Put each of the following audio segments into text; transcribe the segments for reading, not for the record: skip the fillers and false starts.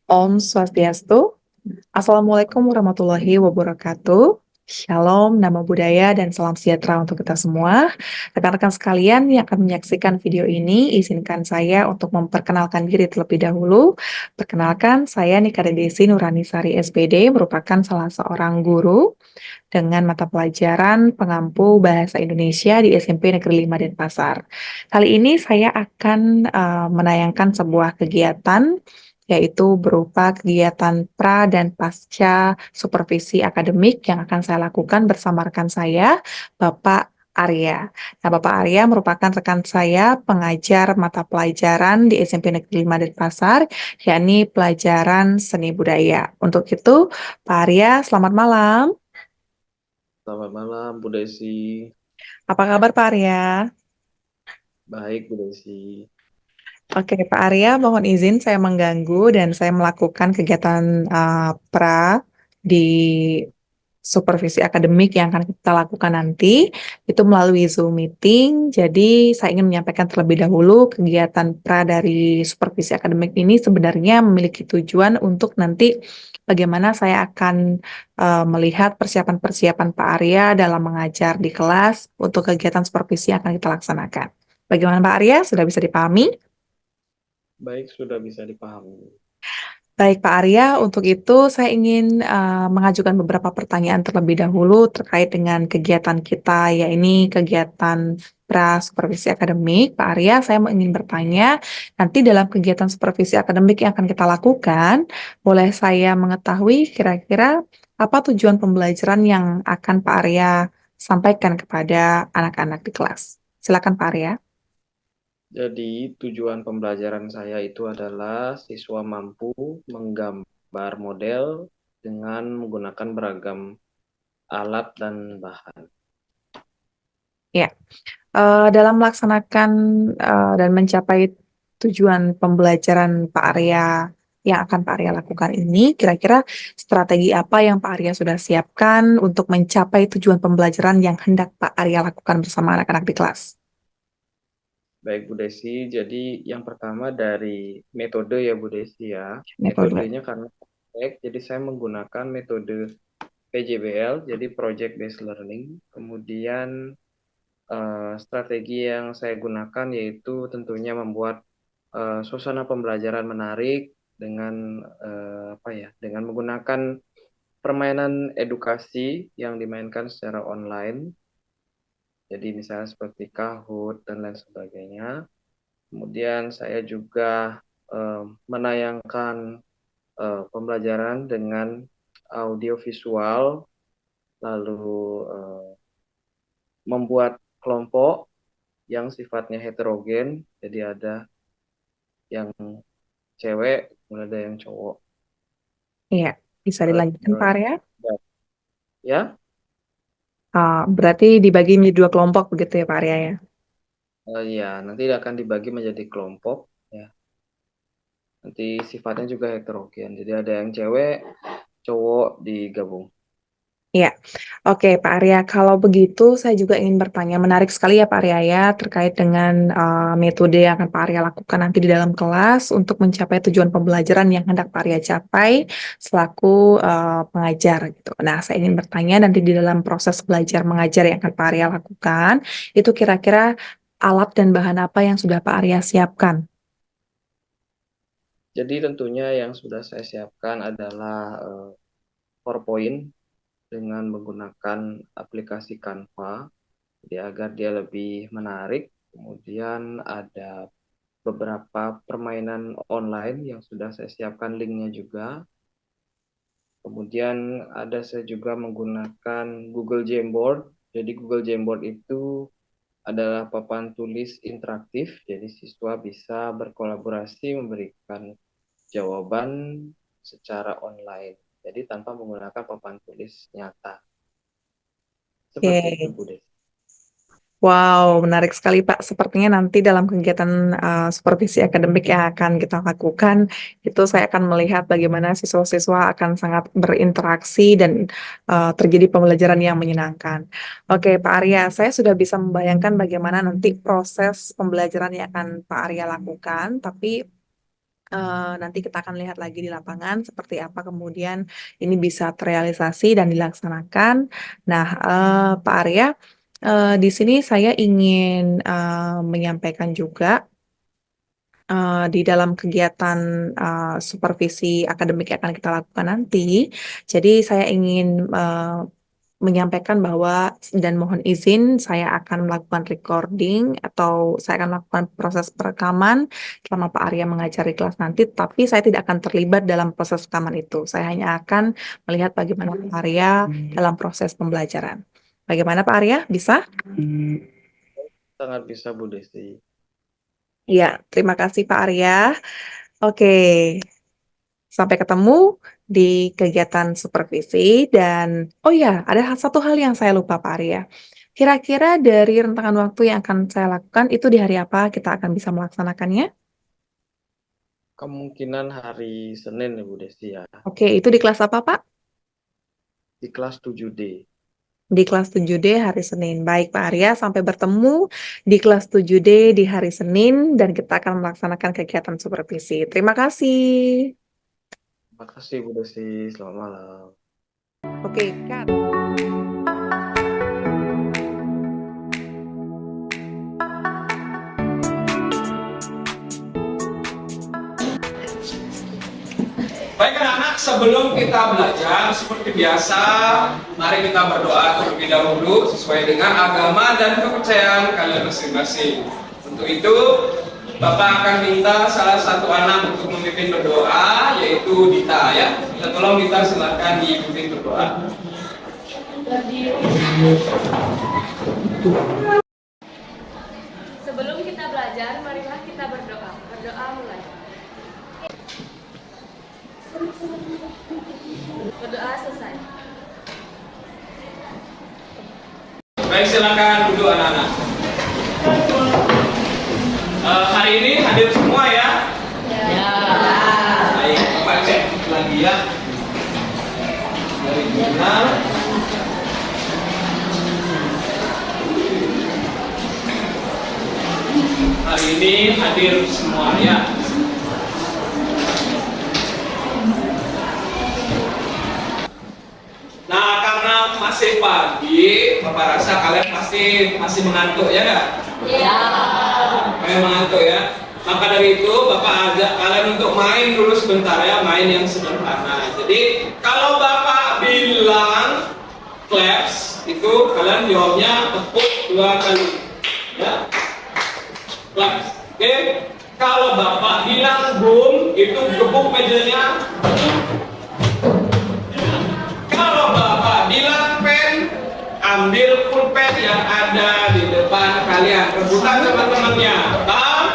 Om Swastiastu. Assalamualaikum warahmatullahi wabarakatuh. Shalom, nama budaya, dan salam sejahtera untuk kita semua. Rekan-rekan sekalian yang akan menyaksikan video ini, izinkan saya untuk memperkenalkan diri terlebih dahulu. Perkenalkan, saya Nika Desi Nurani Sari SPD, merupakan salah seorang guru dengan mata pelajaran pengampu bahasa Indonesia di SMP Negeri 5 Denpasar. Kali ini saya akan menayangkan sebuah kegiatan yaitu berupa kegiatan pra dan pasca supervisi akademik yang akan saya lakukan bersama rekan saya, Bapak Arya. Nah, Bapak Arya merupakan rekan saya pengajar mata pelajaran di SMP Negeri 5 Denpasar, yakni pelajaran seni budaya. Untuk itu, Pak Arya, selamat malam. Selamat malam, Bu Desi. Apa kabar Pak Arya? Baik, Bu Desi. Oke, Pak Arya, mohon izin saya mengganggu dan saya melakukan kegiatan pra di supervisi akademik yang akan kita lakukan nanti itu melalui Zoom meeting. Jadi saya ingin menyampaikan terlebih dahulu kegiatan pra dari supervisi akademik ini sebenarnya memiliki tujuan untuk nanti bagaimana saya akan melihat persiapan-persiapan Pak Arya dalam mengajar di kelas untuk kegiatan supervisi yang akan kita laksanakan. Bagaimana Pak Arya? Sudah bisa dipahami? Baik, sudah bisa dipahami. Baik Pak Arya, untuk itu saya ingin mengajukan beberapa pertanyaan terlebih dahulu terkait dengan kegiatan kita, yaitu kegiatan pra-supervisi akademik. Pak Arya, saya ingin bertanya, nanti dalam kegiatan supervisi akademik yang akan kita lakukan, boleh saya mengetahui kira-kira apa tujuan pembelajaran yang akan Pak Arya sampaikan kepada anak-anak di kelas? Silakan Pak Arya. Jadi, tujuan pembelajaran saya itu adalah siswa mampu menggambar model dengan menggunakan beragam alat dan bahan. Ya. Dalam melaksanakan dan mencapai tujuan pembelajaran Pak Arya yang akan Pak Arya lakukan ini, kira-kira strategi apa yang Pak Arya sudah siapkan untuk mencapai tujuan pembelajaran yang hendak Pak Arya lakukan bersama anak-anak di kelas? Baik, Bu Desi. Jadi, yang pertama dari metode ya, Bu Desi ya. Metode. Metodenya karena kompleks, jadi saya menggunakan metode PJBL, jadi Project Based Learning. Kemudian strategi yang saya gunakan yaitu tentunya membuat suasana pembelajaran menarik dengan apa ya, dengan menggunakan permainan edukasi yang dimainkan secara online. Jadi misalnya seperti Kahoot dan lain sebagainya. Kemudian saya juga menayangkan pembelajaran dengan audio visual, lalu membuat kelompok yang sifatnya heterogen. Jadi ada yang cewek, kemudian ada yang cowok. Iya, bisa dilanjutkan Pak Arya. Ya, Berarti dibagi menjadi dua kelompok begitu ya Pak Arya ya? ya nanti akan dibagi menjadi kelompok. Ya, nanti sifatnya juga heterogen. Jadi ada yang cewek, cowok digabung. Iya, oke Pak Arya. Kalau begitu, saya juga ingin bertanya. Menarik sekali ya Pak Arya ya, terkait dengan metode yang akan Pak Arya lakukan nanti di dalam kelas untuk mencapai tujuan pembelajaran yang hendak Pak Arya capai selaku pengajar gitu. Nah, saya ingin bertanya nanti di dalam proses belajar mengajar yang akan Pak Arya lakukan, itu kira-kira alat dan bahan apa yang sudah Pak Arya siapkan? Jadi tentunya yang sudah saya siapkan adalah PowerPoint dengan menggunakan aplikasi Canva, jadi agar dia lebih menarik. Kemudian ada beberapa permainan online yang sudah saya siapkan linknya juga. Kemudian ada saya juga menggunakan Google Jamboard. Jadi Google Jamboard itu adalah papan tulis interaktif, jadi siswa bisa berkolaborasi memberikan jawaban secara online. Jadi tanpa menggunakan papan tulis nyata. Seperti itu, Oke. Bu Desi. Wow, menarik sekali Pak. Sepertinya nanti dalam kegiatan supervisi akademik yang akan kita lakukan, itu saya akan melihat bagaimana siswa-siswa akan sangat berinteraksi dan terjadi pembelajaran yang menyenangkan. Oke, Pak Arya, saya sudah bisa membayangkan bagaimana nanti proses pembelajaran yang akan Pak Arya lakukan, tapi nanti kita akan lihat lagi di lapangan seperti apa kemudian ini bisa terrealisasi dan dilaksanakan. Nah, Pak Arya, di sini saya ingin menyampaikan juga di dalam kegiatan supervisi akademik yang akan kita lakukan nanti. Jadi saya ingin menyampaikan bahwa dan mohon izin saya akan melakukan recording atau saya akan melakukan proses perekaman selama Pak Arya mengajar di kelas nanti, tapi saya tidak akan terlibat dalam proses rekaman itu. Saya hanya akan melihat bagaimana Pak Arya dalam proses pembelajaran. Bagaimana Pak Arya? Bisa? Sangat bisa Bu Desi. Ya, terima kasih Pak Arya. Oke, sampai ketemu di kegiatan supervisi dan oh ya, ada satu hal yang saya lupa Pak Arya. Kira-kira dari rentangan waktu yang akan saya lakukan itu di hari apa kita akan bisa melaksanakannya? Kemungkinan hari Senin ya Bu Desi ya, Oke, itu di kelas apa Pak? di kelas 7D. Di kelas 7D hari Senin. Baik Pak Arya, sampai bertemu di kelas 7D di hari Senin dan kita akan melaksanakan kegiatan supervisi. Terima kasih. Terima kasih Bu Desi, selamat malam. Oke, Kak. Baik anak-anak, sebelum kita belajar seperti biasa, mari kita berdoa terlebih dahulu sesuai dengan agama dan kepercayaan kalian masing-masing. Untuk itu, Bapak akan minta salah satu anak untuk memimpin berdoa, yaitu Dita ya. Kita tolong Dita, silakan dipimpin berdoa. Sebelum kita belajar, marilah kita berdoa. Berdoa mulai. Berdoa selesai. Baik, silakan duduk anak-anak. Hari ini hadir semua ya? Ya. Baik, Bapak cek lagi ya. Dari jurnal. Hari ini hadir semua ya. Nah, karena masih pagi, Bapak rasa kalian pasti masih mengantuk ya nggak? Ya. Kalian mengantuk ya. Maka dari itu Bapak ajak kalian untuk main dulu sebentar ya, main yang sederhana. Jadi kalau Bapak bilang claps, itu kalian jawabnya tepuk 2 kali. Ya. Claps. Oke. Kalau Bapak bilang boom, itu gebuk mejanya. Kalau Bapak bilang pen, ambil pulpen yang ada di depan kalian, rebutan sama temannya. Paham?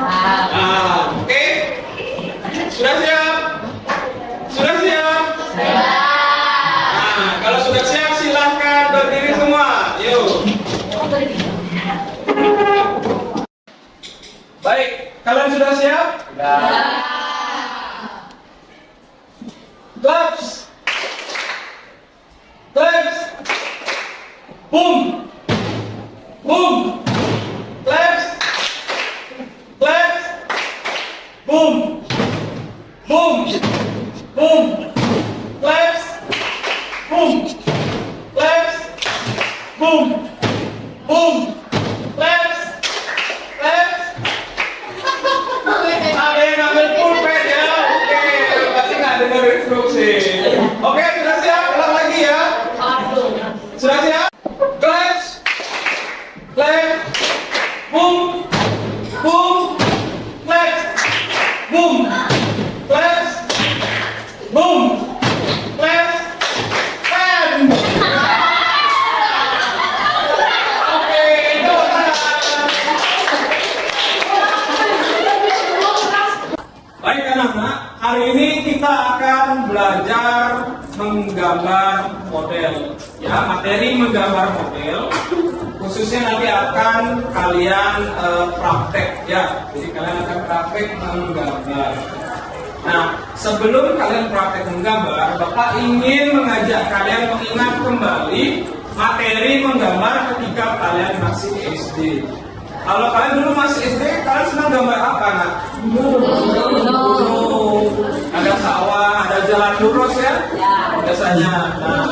Nah, oke. Sudah siap? Sudah siap? Nah, kalau sudah siap silahkan berdiri semua. Yuk. Baik, kalian sudah siap? Claps. Claps. Boom. Boom. Claps. Claps. Boom. Boom. Boom. Claps. Boom. Claps. Boom. Boom. Claps. Claps. Ada yang ngambil pulpen ya? Oke, pasti nggak dengar instruksi. Oke, sudah siap? Ulang lagi ya. Sudah siap? Claps. Clap. Boom. Boom. Claps. Boom. Claps. Boom. Claps. And. Oke, tepuk tangan. Baik anak-anak, hari ini kita akan belajar menggambar model. Ya, materi menggambar model. Khususnya nanti akan kalian praktek ya. Jadi kalian akan praktek menggambar. Nah, sebelum kalian praktek menggambar, Bapak ingin mengajak kalian mengingat kembali materi menggambar ketika kalian masih SD. Kalau kalian dulu masih SD, kalian senang gambar apa, nak? ada sawah, ada jalan lurus ya, biasanya. Nah,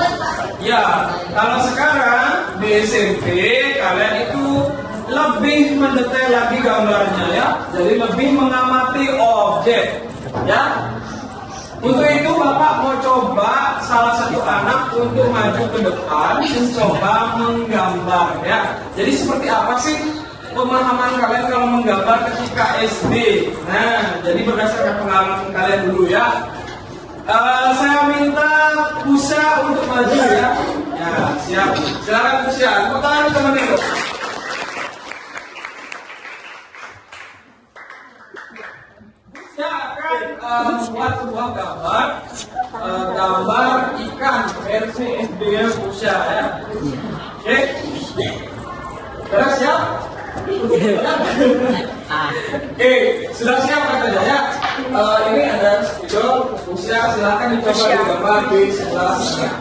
ya, kalau sekarang di SMP kalian itu lebih mendetail lagi gambarnya ya, jadi lebih mengamati objek ya. Untuk itu Bapak mau coba salah satu anak untuk maju ke depan mencoba menggambar ya. Jadi seperti apa sih pemahaman kalian kalau menggambar ketika SD? Nah, jadi berdasarkan pengalaman kalian dulu ya. Saya minta Pusya untuk maju ya. Ya, siap. Silakan Pusya. Tepuk tangan teman-teman. Pusya akan membuat sebuah gambar, gambar ikan versi SD Pusya ya. Oke. Sudah siap? Oke, sudah siap katanya ya. Ini ada spidol, Pusya silakan dicoba digambar di sebelah sana.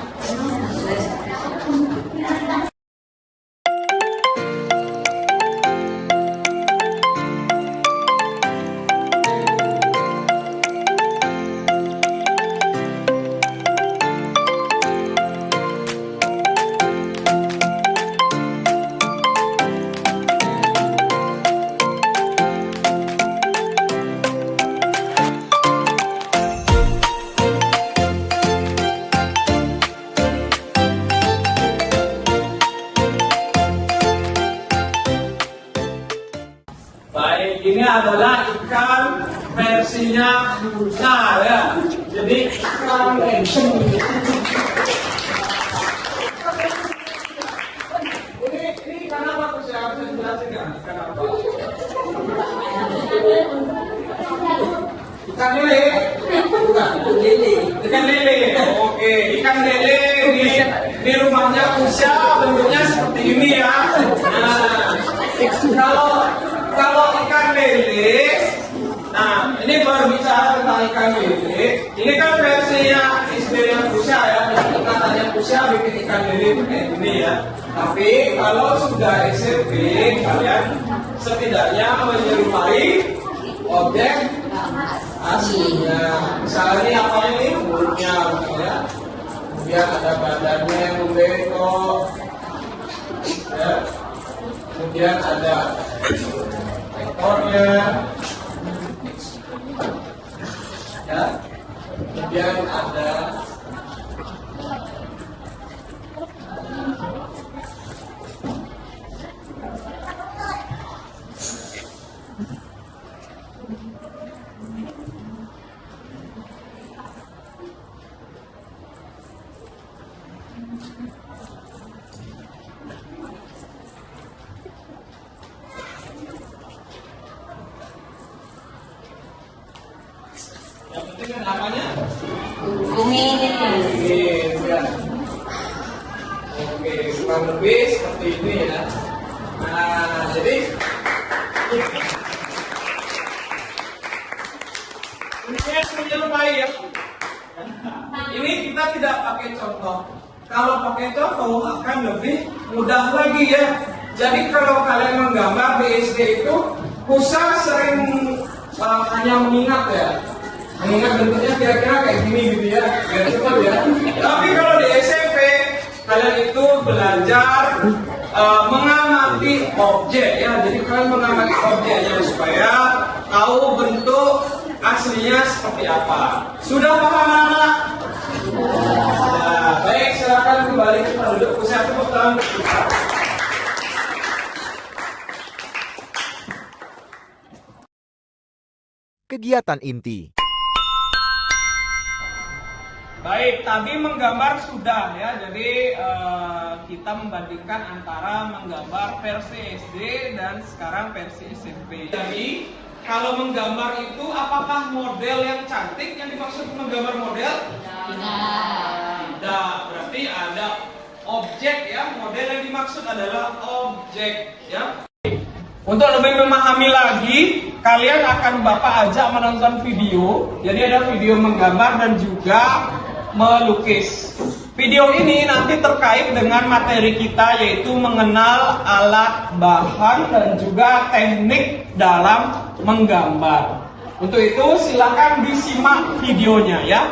Baik, ini adalah ikan versinya Pusya ya. Jadi ikan ini ikan apa Pusya? Bisa jelasin nggak? Ikan apa? Ikan lele. Bukan. Ikan lele. Oke, ikan lele di rumahnya Pusya bentuknya seperti ini ya. Nah, kalau ikan lele, nah ini berbicara tentang ikan lele. Ini kan versinya SD yang Pusya ya. Katanya Pusya bikin ikan lele kayak gini ya. Tapi kalau sudah SMP, kalian setidaknya menyerupai objek aslinya. Misalnya ini apa ini? Mulutnya ya. Kemudian ada badannya yang membengkok. Ya. Kemudian ada ekornya, ya. Kemudian ada yang penting namanya Kumis. ya. Oke, kurang lebih seperti ini ya. Nah, jadi ini menyerupai ya. Ini kita tidak pakai contoh. Kalau pakai contoh akan lebih mudah lagi ya. Jadi kalau kalian menggambar di SD itu, Pusya sering hanya mengingat ya. Mengingat bentuknya kira-kira kayak gini gitu ya, biar cepat ya. Tapi kalau di SMP kalian itu belajar mengamati objek ya. Jadi kalian mengamati objeknya supaya tahu bentuk aslinya seperti apa. Sudah paham anak-anak? Nah, baik, silakan kembali ke penduduk Pusya. Tepuk tangan. Kegiatan inti. Baik, tadi menggambar sudah ya. Jadi kita membandingkan antara menggambar versi SD dan sekarang versi SMP. Jadi kalau menggambar itu apakah model yang cantik yang dimaksud menggambar model? Tidak. Berarti ada objek ya. Model yang dimaksud adalah objek ya. Untuk lebih memahami lagi, kalian akan Bapak ajak menonton video. Jadi ada video menggambar dan juga melukis. Video ini nanti terkait dengan materi kita, yaitu mengenal alat, bahan, dan juga teknik dalam menggambar. Untuk itu silakan disimak videonya ya.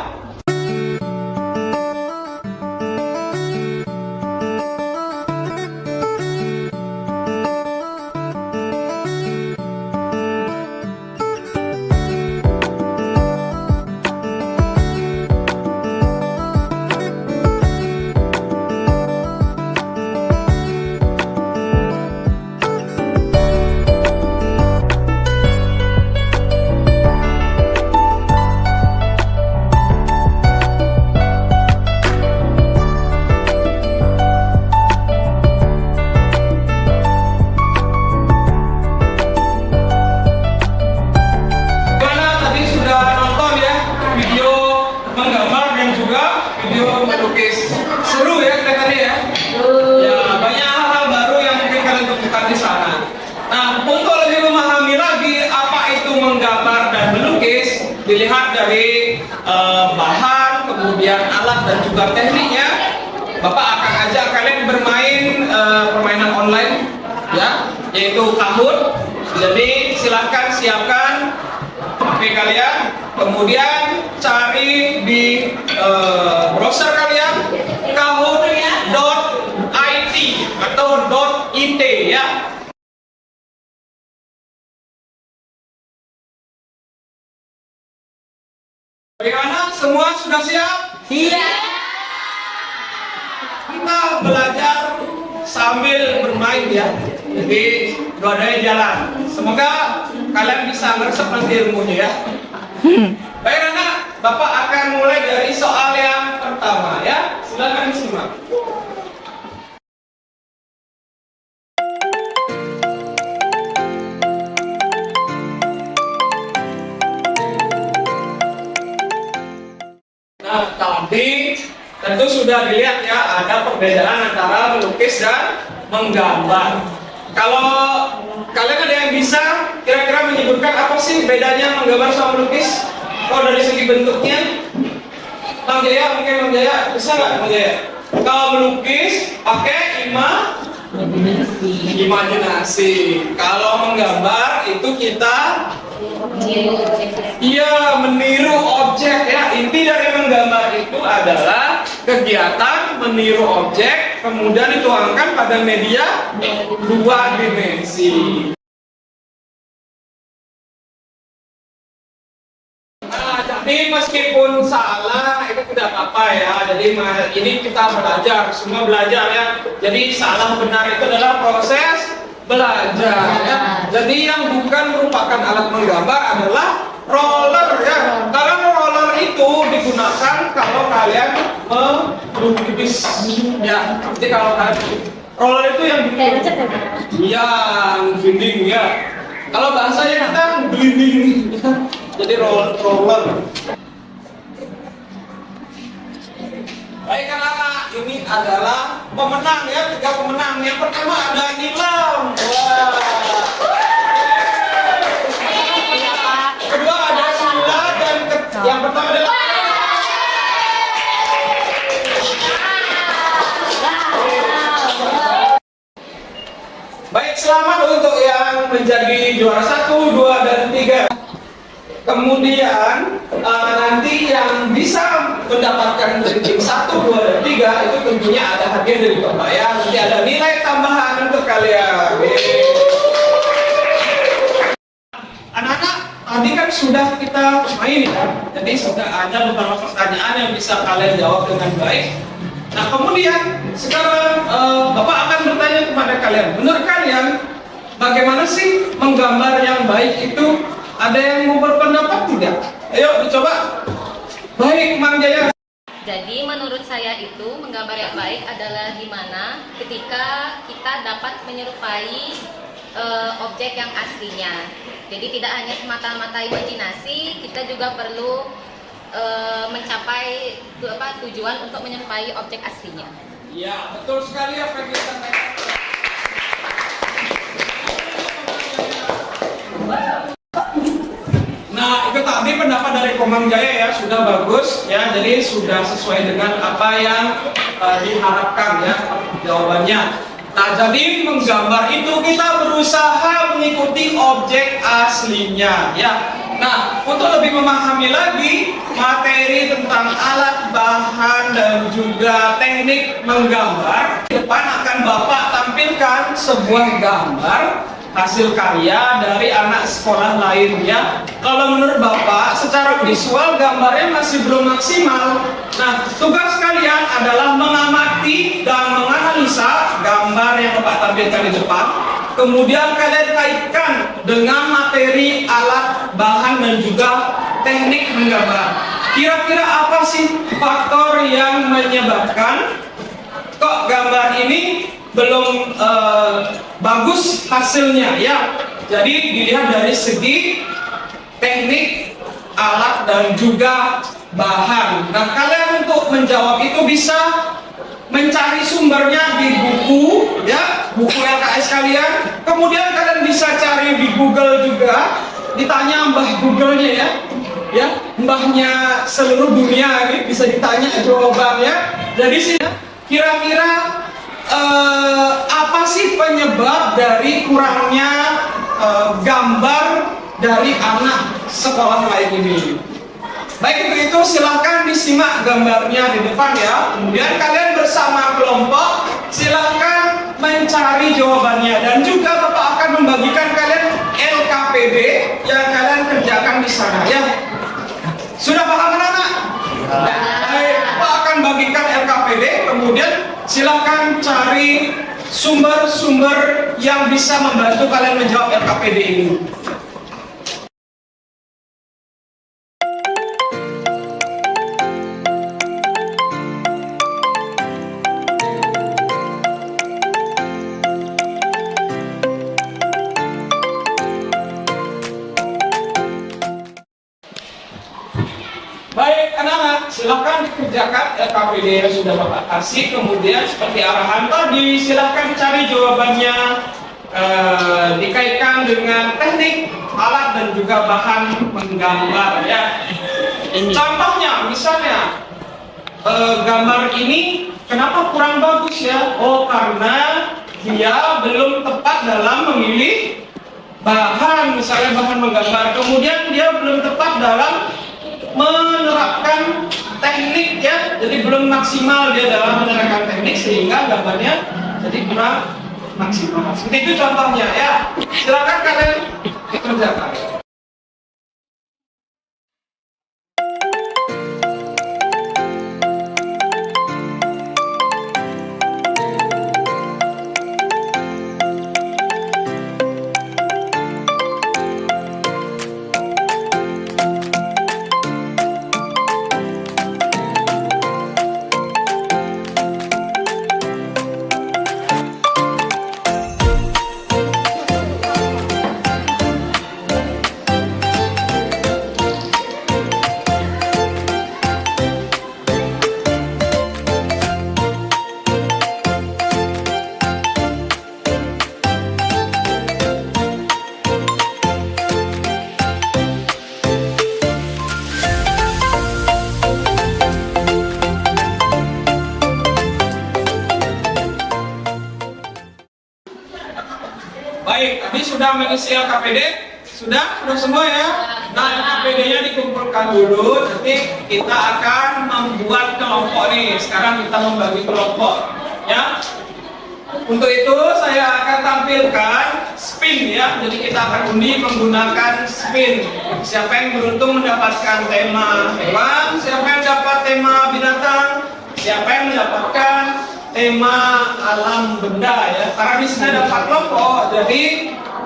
Melukis seru ya kelihatannya ya. Ya, banyak hal-hal baru yang mungkin kalian temukan di sana. Nah, untuk lebih memahami lagi apa itu menggambar dan melukis, dilihat dari bahan, kemudian alat dan juga tekniknya. Bapak akan ajak kalian bermain permainan online ya, yaitu Kahoot. Jadi silakan siapkan HP kalian, kemudian cari di browser kalian kahoot.it atau .it ya. Bagaimana? Semua sudah siap? Iya. Kita belajar sambil bermain ya. Jadi dua-duanya jalan. Semoga kalian bisa meresap nanti ilmunya ya. Baik anak, Bapak akan mulai dari soal yang pertama ya. Silakan disimak. Nah, tadi tentu sudah dilihat ya, ada perbedaan antara melukis dan menggambar. Kalau kalian ada yang bisa kira-kira menyebutkan apa sih bedanya menggambar sama melukis? Kalau dari segi bentuknya, Bang Jaya, mungkin Bang Jaya bisa nggak Bang Jaya? Kalau melukis pakai imajinasi. Kalau menggambar itu kita meniru objek ya. Inti dari menggambar itu adalah kegiatan meniru objek kemudian dituangkan pada media dua dimensi. Jadi meskipun salah itu tidak apa-apa ya. Jadi ini kita belajar, semua belajar ya. Jadi salah benar itu adalah proses belajar ya. Jadi yang bukan merupakan alat menggambar adalah roller ya. Karena roller itu digunakan kalau kalian melukis ya. Jadi kalau roller itu yang gliding ya. Kalau bahasanya kita gliding ya. Jadi roller. Baik anak-anak, ini adalah pemenang ya, 3 pemenang. Yang pertama ada Nilam. Wah. Kedua ada Sula dan yang pertama adalah baik, selamat untuk yang menjadi juara 1, 2, dan 3. Kemudian nanti yang bisa mendapatkan dari tim 1, 2, dan 3 itu tentunya ada hadiah dari Bapak ya. Nanti ada nilai tambahan untuk kalian. Anak-anak, tadi kan sudah kita main ya. Jadi sudah ada beberapa pertanyaan yang bisa kalian jawab dengan baik. Nah kemudian sekarang Bapak akan bertanya kepada kalian. Menurut kalian bagaimana sih menggambar yang baik itu? Ada yang mau berpendapat tidak? Ayo dicoba. Baik, Mang Jaya. Jadi menurut saya itu menggambar yang baik adalah dimana ketika kita dapat menyerupai objek yang aslinya. Jadi tidak hanya semata-mata imajinasi, kita juga perlu mencapai tujuan untuk menyerupai objek aslinya. Ya, betul sekali apa yang disampaikan. Nah, itu tadi pendapat dari Komang Jaya ya, sudah bagus ya, jadi sudah sesuai dengan apa yang diharapkan ya jawabannya. Nah, jadi menggambar itu kita berusaha mengikuti objek aslinya ya. Nah, untuk lebih memahami lagi materi tentang alat, bahan, dan juga teknik menggambar, di depan akan Bapak tampilkan sebuah gambar hasil karya dari anak sekolah lainnya. Kalau menurut Bapak, secara visual gambarnya masih belum maksimal. Nah, tugas kalian adalah mengamati dan menganalisa gambar yang Bapak tampilkan di depan. Kemudian kalian kaitkan dengan materi, alat, bahan, dan juga teknik menggambar. Kira-kira apa sih faktor yang menyebabkan kok gambar ini belum bagus hasilnya ya? Jadi dilihat dari segi teknik, alat, dan juga bahan. Nah, kalian untuk menjawab itu bisa mencari sumbernya di buku ya, buku LKS kalian. Kemudian kalian bisa cari di Google juga, ditanya mbah Google-nya ya, mbahnya seluruh dunia ini bisa ditanya jawabannya. Jadi sini kira-kira apa sih penyebab dari kurangnya gambar dari anak sekolah lain ini? Baik, untuk itu silahkan disimak gambarnya di depan ya. Kemudian kalian bersama kelompok silahkan mencari jawabannya. Dan juga Bapak akan membagikan kalian LKPD yang kalian kerjakan di sana ya. Sudah paham anak-anak? Baik, Bapak akan bagikan LKPD. Kemudian silahkan cari sumber-sumber yang bisa membantu kalian menjawab LKPD ini. Baik anak-anak, silakan dikerjakan LKPD yang sudah Bapak kasih. Kemudian seperti arahan tadi, silakan cari jawabannya, dikaitkan dengan teknik, alat, dan juga bahan menggambar ya. Contohnya, misalnya gambar ini kenapa kurang bagus ya? Oh, karena dia belum tepat dalam memilih bahan, misalnya bahan menggambar. Kemudian dia belum tepat dalam menerapkan teknik ya, jadi belum maksimal dia dalam menerapkan teknik sehingga gambarnya jadi kurang maksimal. Seperti itu contohnya ya. Silakan kalian kerjakan. Baik, tadi sudah mengisi LKPD? Sudah semua ya? Nah, LKPD-nya dikumpulkan dulu, nanti kita akan membuat kelompok nih. Sekarang kita membagi kelompok ya. Untuk itu saya akan tampilkan spin ya. Jadi kita akan undi menggunakan spin. Siapa yang beruntung mendapatkan tema hewan, siapa yang dapat tema binatang, siapa yang mendapatkan tema alam benda ya. Karena di sini ada 4 kelompok, jadi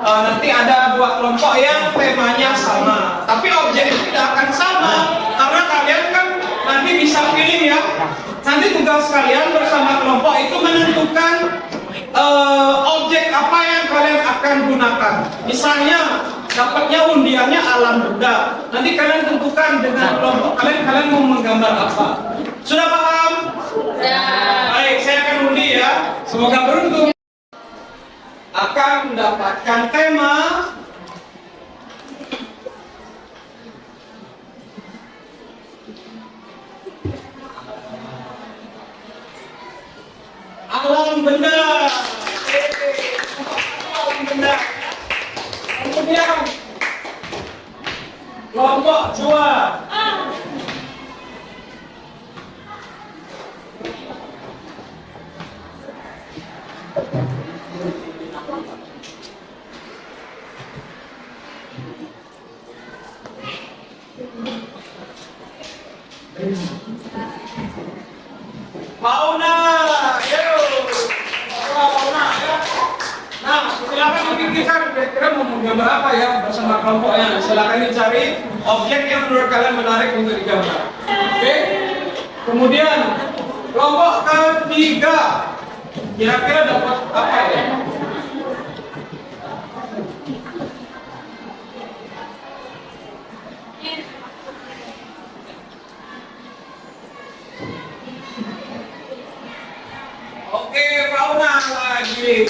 nanti ada 2 kelompok yang temanya sama, tapi objeknya tidak akan sama karena kalian kan nanti bisa pilih ya. Nanti tugas kalian bersama kelompok itu menentukan objek apa yang kalian akan gunakan. Misalnya dapatnya undiannya alam benda, nanti kalian tentukan dengan kelompok kalian mau menggambar apa. Sudah paham? Baik, saya akan undi ya. Semoga beruntung. Akan mendapatkan tema alam benda. Alam benda. Kemudian Kelompok 2. Fauna, yuk. Fauna, ya. Nah, silakan dipikirkan kira-kira mau menggambar apa ya bersama kelompoknya. Silakan dicari objek yang menurut kalian menarik untuk digambar. Oke. Kemudian kelompok ketiga, kira-kira dapat apa ya? Oke, fauna lagi.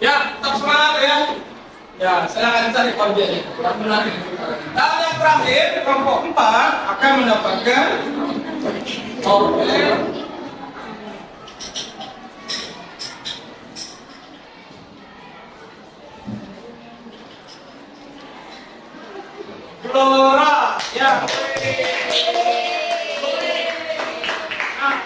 Ya, tetap semangat ya. Ya, silakan cari objeknya. Menarik. Dan yang terakhir, kelompok 4 akan mendapatkan objek flora. Ya.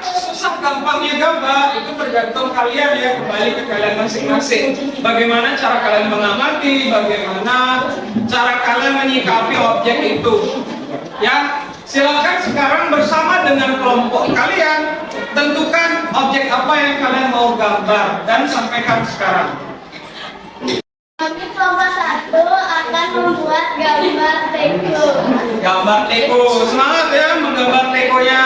Susah gampangnya gambar itu tergantung kalian ya, kembali ke kalian masing-masing. Bagaimana cara kalian mengamati, bagaimana cara kalian menyikapi objek itu. Ya, silakan sekarang bersama dengan kelompok kalian tentukan objek apa yang kalian mau gambar dan sampaikan sekarang. Kami kelompok 1 akan membuat gambar teko. Gambar teko, semangat ya menggambar tekonya.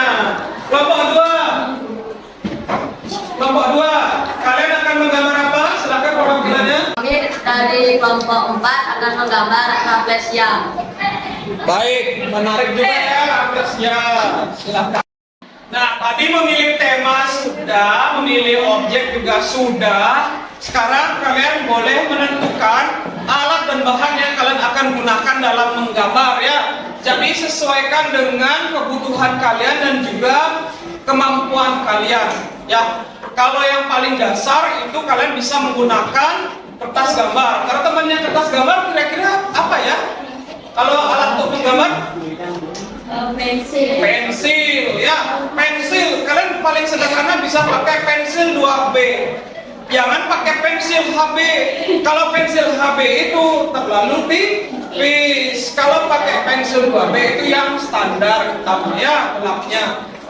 Kelompok 2, kalian akan menggambar apa? Silakan perwakilannya. Kami dari kelompok 4 akan menggambar rafflesia. Baik, menarik juga ya rafflesia. Silakan. Nah, tadi memilih tema sudah, memilih objek juga sudah. Sekarang kalian boleh menentukan alat dan bahan yang kalian akan gunakan dalam menggambar ya. Jadi sesuaikan dengan kebutuhan kalian dan juga kemampuan kalian ya. Kalau yang paling dasar itu kalian bisa menggunakan kertas gambar. Karena temannya kertas gambar kira-kira apa ya? Kalau alat untuk menggambar? Pensil ya. Pensil kalian paling sederhana bisa pakai pensil 2B. Jangan pakai pensil HB. Kalau pensil HB itu terlalu tipis. Kalau pakai pensil 2B itu yang standar hitamnya, gelapnya.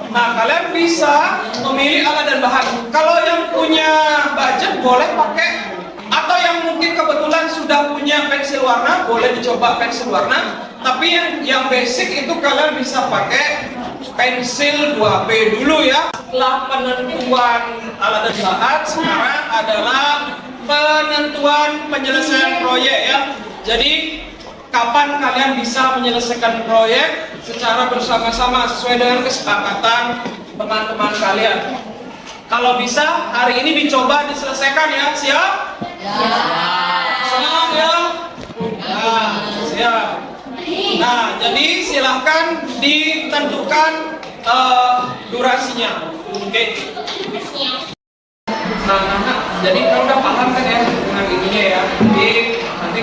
Nah, kalian bisa memilih alat dan bahan. Kalau yang punya budget boleh pakai, atau yang mungkin kebetulan sudah punya pensil warna boleh dicoba pensil warna. Tapi yang basic itu kalian bisa pakai pensil 2B dulu ya. Setelah penentuan alat dan bahan, sekarang adalah penentuan penyelesaian proyek ya. Jadi kapan kalian bisa menyelesaikan proyek secara bersama-sama sesuai dengan kesepakatan teman-teman kalian. Kalau bisa hari ini dicoba diselesaikan ya, siap? Ya. Senang ya? Nah, siap. Nah, jadi silahkan ditentukan durasinya. Oke. Nah, jadi kalau udah paham kan ya dengan ininya ya. Jadi nanti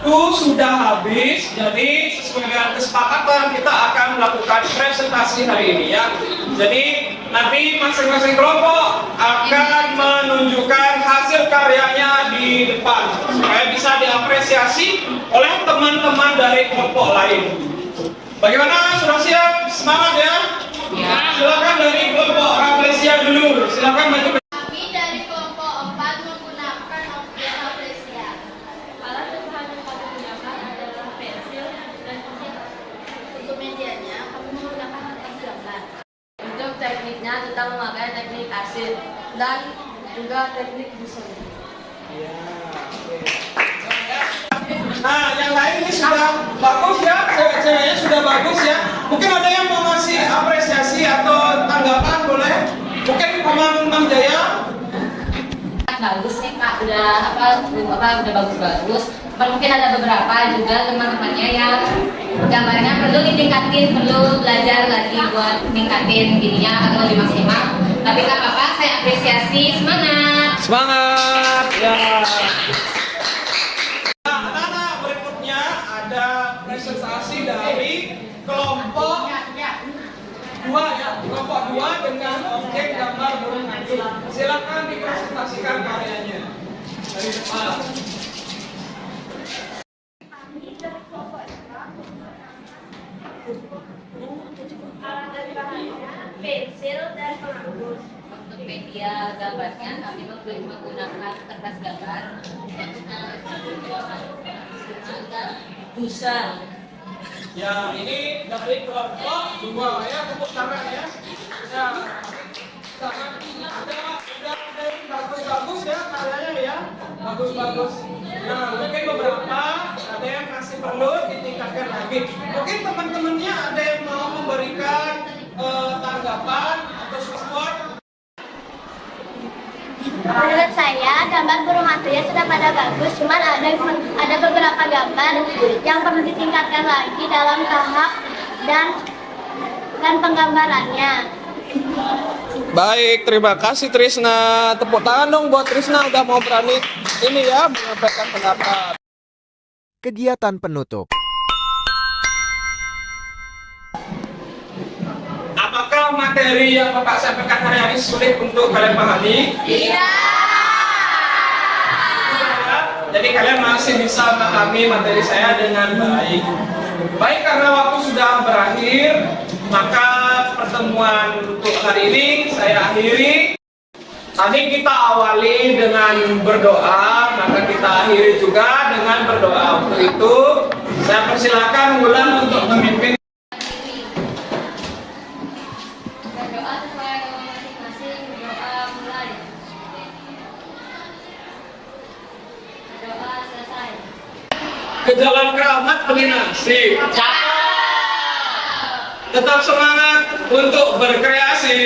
waktu sudah habis, jadi sesuai dengan kesepakatan kita akan melakukan presentasi hari ini ya. Jadi nanti masing-masing kelompok akan menunjukkan hasil karyanya di depan supaya bisa diapresiasi oleh teman-teman dari kelompok lain. Bagaimana? Sudah siap? Semangat ya? Silakan dari kelompok Rafflesia dulu. Silakan maju. Kami dari kelompok 4 menggunakan objek Rafflesia. Alat bahan yang kami gunakan adalah pensil dan cat. Untuk medianya, kami menggunakan kertas gambar. Untuk tekniknya kita memakai teknik asin dan juga teknik busur. Nah, yang lain ini sudah bagus ya, cewek-ceweknya sudah bagus ya. Mungkin ada yang mau ngasih apresiasi atau tanggapan boleh? Mungkin Mang Jaya. Bagus nih Kak, udah bagus-bagus. Mungkin ada beberapa juga teman-temannya yang gambarnya perlu ditingkatin, perlu belajar lagi buat ningkatin gininya atau lebih maksimal. Tapi nggak apa-apa, saya apresiasi, semangat. Semangat ya. Nah, anak-anak berikutnya ada presentasi dari kelompok 2 ya, kelompok 2 dengan objek gambar burung hantu. Silakan dipresentasikan karyanya dari depan. Alat dan bahannya pensil dan penganggus. Untuk media gambarnya kami menggunakan kertas gambar dan busa. Ya, ini dari kelompok 2 ya, tepuk tangan ya. Ya, tangan udah bagus-bagus ya karyanya ya, bagus-bagus. Nah, mungkin beberapa ada yang masih perlu ditingkatkan lagi. Mungkin teman-temannya ada yang mau memberikan tanggapan atau support. Menurut saya, gambar burung hantunya sudah pada bagus, cuman ada beberapa gambar yang perlu ditingkatkan lagi dalam tahap dan penggambarannya. Baik, terima kasih Trisna. Tepuk tangan dong buat Trisna udah mau berani ini ya menyampaikan pendapat. Kegiatan penutup. Apakah materi yang Bapak sampaikan hari ini sulit untuk kalian pahami? Iya. Jadi kalian masih bisa memahami materi saya dengan baik. Baik, karena waktu sudah berakhir, maka pertemuan untuk hari ini saya akhiri. Tadi kita awali dengan berdoa, maka kita akhiri juga dengan berdoa. Untuk itu, saya persilakan Wulan untuk memimpin. Berdoa sesuai agama masing-masing, doa mulai. Doa selesai. Ke jalan keramat penginasi. Tetap semangat untuk berkreasi.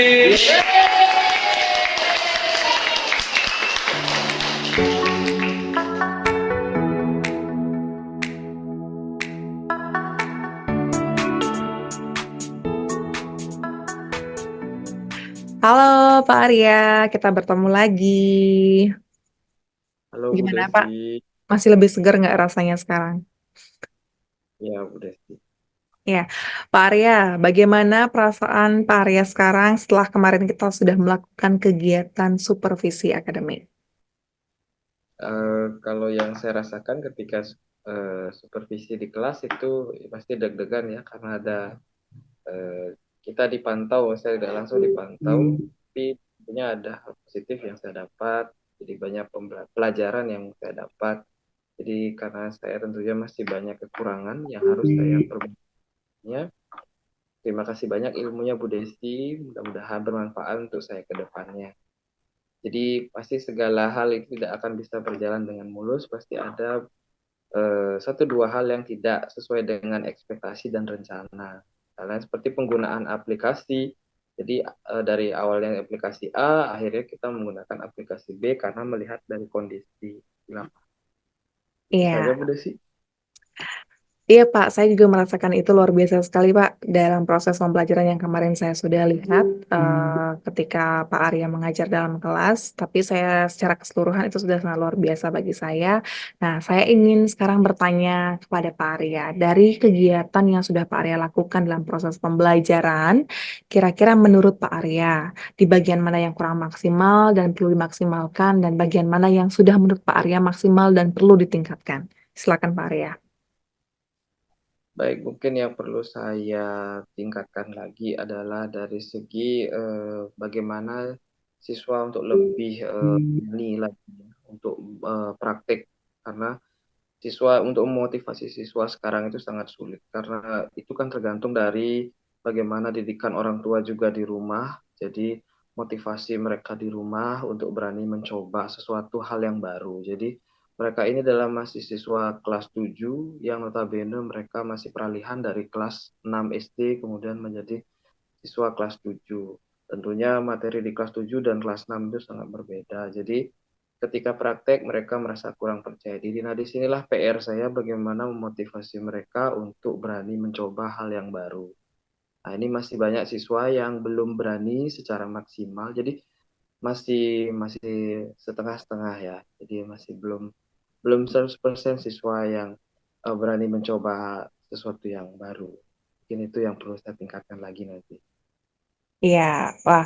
Halo Pak Arya, kita bertemu lagi. Halo Bu Gimana Pak? Desi. Masih lebih segar nggak rasanya sekarang? Ya Bu Desi. Ya, Pak Arya, bagaimana perasaan Pak Arya sekarang setelah kemarin kita sudah melakukan kegiatan supervisi akademik? Kalau yang saya rasakan ketika supervisi di kelas itu pasti deg-degan ya karena ada kita dipantau, saya tidak langsung dipantau, tapi tentunya ada hal positif yang saya dapat, jadi banyak pelajaran yang saya dapat. Jadi karena saya tentunya masih banyak kekurangan yang harus saya perbaiki. Terima kasih banyak ilmunya Bu Desi, mudah-mudahan bermanfaat untuk saya ke depannya. Jadi pasti segala hal itu tidak akan bisa berjalan dengan mulus, pasti ada satu dua hal yang tidak sesuai dengan ekspektasi dan rencana. Misalnya seperti penggunaan aplikasi. Jadi dari awalnya aplikasi A, akhirnya kita menggunakan aplikasi B karena melihat dari kondisi di lapangan. Iya. Saja Bu Desi. Iya Pak, saya juga merasakan itu luar biasa sekali Pak dalam proses pembelajaran yang kemarin saya sudah lihat ketika Pak Arya mengajar dalam kelas, tapi saya secara keseluruhan itu sudah sangat luar biasa bagi saya. Nah, saya ingin sekarang bertanya kepada Pak Arya, dari kegiatan yang sudah Pak Arya lakukan dalam proses pembelajaran, kira-kira menurut Pak Arya, di bagian mana yang kurang maksimal dan perlu dimaksimalkan, dan bagian mana yang sudah menurut Pak Arya maksimal dan perlu ditingkatkan? Silakan Pak Arya. Baik, mungkin yang perlu saya tingkatkan lagi adalah dari segi bagaimana siswa untuk lebih berani lagi ya, untuk praktik, karena siswa untuk memotivasi siswa sekarang itu sangat sulit karena itu kan tergantung dari bagaimana didikan orang tua juga di rumah. Jadi motivasi mereka di rumah untuk berani mencoba sesuatu hal yang baru. Jadi mereka ini adalah masih siswa kelas 7 yang notabene mereka masih peralihan dari kelas 6 SD kemudian menjadi siswa kelas 7. Tentunya materi di kelas 7 dan kelas 6 itu sangat berbeda. Jadi ketika praktek mereka merasa kurang percaya diri. Nah, disinilah PR saya bagaimana memotivasi mereka untuk berani mencoba hal yang baru. Nah, ini masih banyak siswa yang belum berani secara maksimal. Jadi masih masih setengah-setengah ya. Jadi masih belum belum 100% siswa yang berani mencoba sesuatu yang baru. Mungkin itu yang perlu saya tingkatkan lagi nanti. Iya, wah,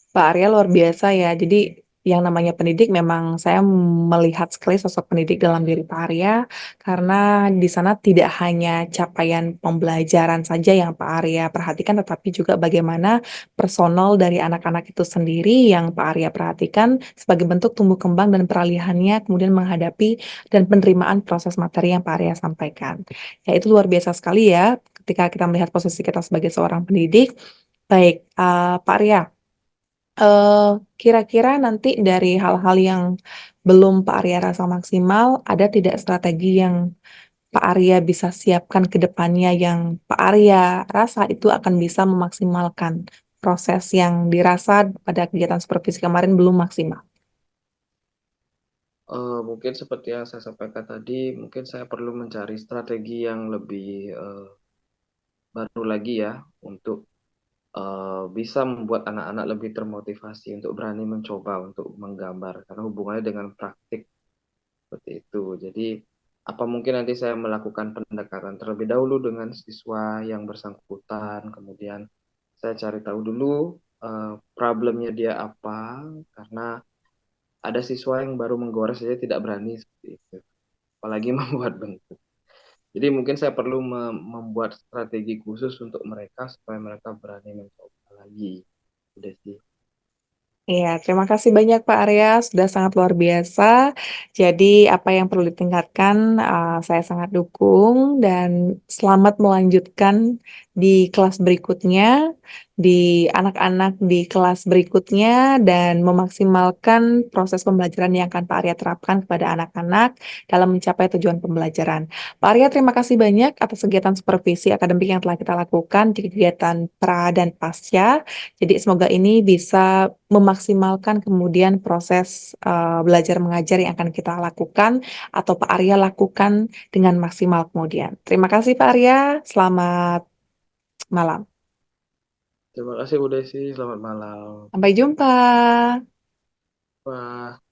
Pak Arya luar biasa ya. Jadi yang namanya pendidik memang saya melihat sekali sosok pendidik dalam diri Pak Arya karena di sana tidak hanya capaian pembelajaran saja yang Pak Arya perhatikan, tetapi juga bagaimana personal dari anak-anak itu sendiri yang Pak Arya perhatikan sebagai bentuk tumbuh kembang dan peralihannya kemudian menghadapi dan penerimaan proses materi yang Pak Arya sampaikan. Ya itu luar biasa sekali ya ketika kita melihat posisi kita sebagai seorang pendidik. Baik, Pak Arya. Eh, Kira-kira nanti dari hal-hal yang belum Pak Arya rasa maksimal, ada tidak strategi yang Pak Arya bisa siapkan ke depannya yang Pak Arya rasa itu akan bisa memaksimalkan proses yang dirasa pada kegiatan supervisi kemarin belum maksimal? Mungkin seperti yang saya sampaikan tadi, mungkin saya perlu mencari strategi yang lebih baru lagi ya untuk bisa membuat anak-anak lebih termotivasi untuk berani mencoba untuk menggambar karena hubungannya dengan praktik seperti itu. Jadi apa mungkin nanti saya melakukan pendekatan terlebih dahulu dengan siswa yang bersangkutan, kemudian saya cari tahu dulu problemnya dia apa, karena ada siswa yang baru menggores saja tidak berani seperti itu, apalagi membuat bentuk. Jadi mungkin saya perlu membuat strategi khusus untuk mereka supaya mereka berani mencoba lagi. Udah sih. Iya, terima kasih banyak Pak Arya, sudah sangat luar biasa. Jadi apa yang perlu ditingkatkan, saya sangat dukung dan selamat melanjutkan di kelas berikutnya, di anak-anak di kelas berikutnya, dan memaksimalkan proses pembelajaran yang akan Pak Arya terapkan kepada anak-anak dalam mencapai tujuan pembelajaran. Pak Arya, terima kasih banyak atas kegiatan supervisi akademik yang telah kita lakukan di kegiatan pra dan pasca. Jadi semoga ini bisa memaksimalkan kemudian proses belajar mengajar yang akan kita lakukan atau Pak Arya lakukan dengan maksimal kemudian. Terima kasih Pak Arya, selamat malam. Terima kasih Bu Desi, selamat malam. Sampai jumpa. Wah.